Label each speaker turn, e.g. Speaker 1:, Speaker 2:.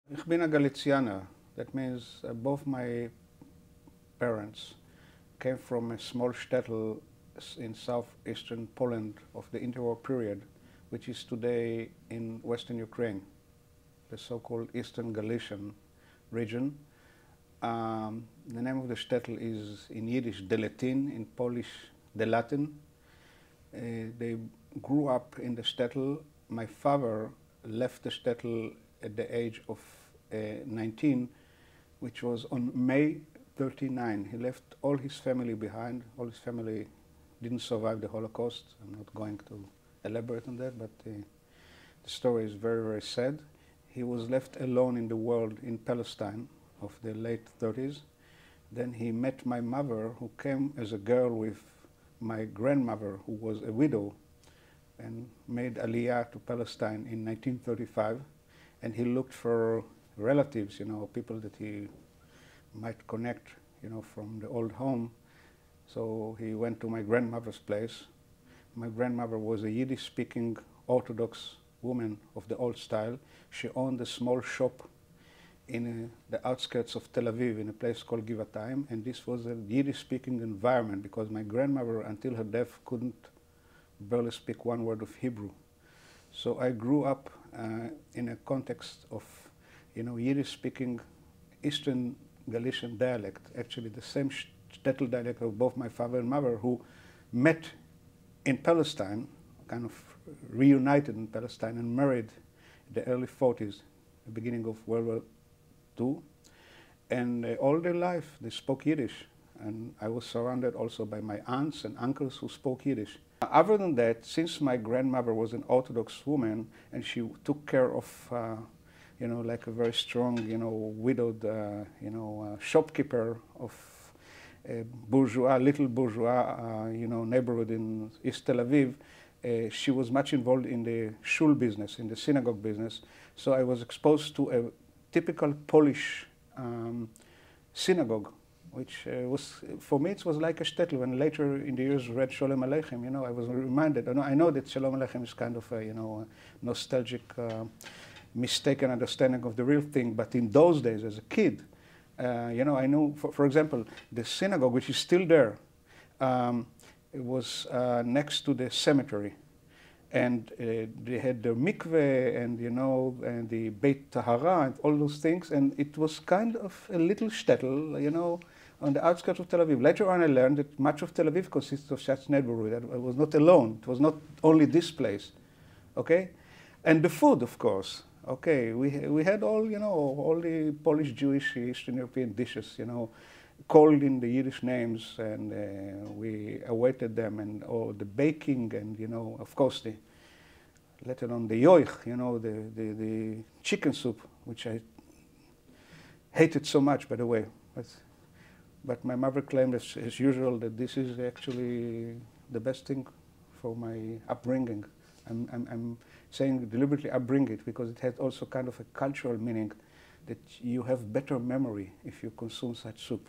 Speaker 1: Ich bin a Galicianer. That means both my parents came from a small shtetl in southeastern Poland of the interwar period, which is today in western Ukraine, the so-called Eastern Galician region. The name of the shtetl is in Yiddish Deletin, in Polish Delatin. They grew up in the shtetl. My father left the shtetl at the age of 19, which was on May 39. He left all his family behind. All his family didn't survive the Holocaust. I'm not going to elaborate on that, but the story is very, very sad. He was left alone in the world in Palestine of the late 30s. Then he met my mother, who came as a girl with my grandmother, who was a widow, and made Aliyah to Palestine in 1935. And he looked for relatives, people that he might connect, from the old home. So he went to my grandmother's place. My grandmother was a Yiddish-speaking Orthodox woman of the old style. She owned a small shop in the outskirts of Tel Aviv in a place called Givatayim, and this was a Yiddish-speaking environment because my grandmother, until her death, couldn't barely speak one word of Hebrew. So I grew up in a context of, Yiddish-speaking Eastern Galician dialect, actually the same shtetl dialect of both my father and mother, who met in Palestine, kind of reunited in Palestine and married in the early 40s, the beginning of World War II. And all their life they spoke Yiddish. And I was surrounded also by my aunts and uncles who spoke Yiddish. Other than that, since my grandmother was an Orthodox woman and she took care of, like a very strong, widowed, shopkeeper of a little bourgeois, neighborhood in East Tel Aviv, she was much involved in the shul business, in the synagogue business. So I was exposed to a typical Polish synagogue, which was, for me, it was like a shtetl. When later in the years read Shalom Aleichem, I was reminded. I know that Shalom Aleichem is kind of a, nostalgic, mistaken understanding of the real thing. But in those days, as a kid, I knew, for example, the synagogue, which is still there, it was next to the cemetery. And they had the mikveh and, and the Beit Tahara and all those things. And it was kind of a little shtetl, on the outskirts of Tel Aviv. Later on, I learned that much of Tel Aviv consists of such neighborhood. I was not alone. It was not only this place, okay? And the food, of course, okay? We had all, all the Polish, Jewish, Eastern European dishes, called in the Yiddish names, and we awaited them, and all the baking, and, of course, later on the yoich, the chicken soup, which I hated so much, by the way. But my mother claimed, as usual, that this is actually the best thing for my upbringing. I'm saying deliberately upbring it because it has also kind of a cultural meaning that you have better memory if you consume such soup.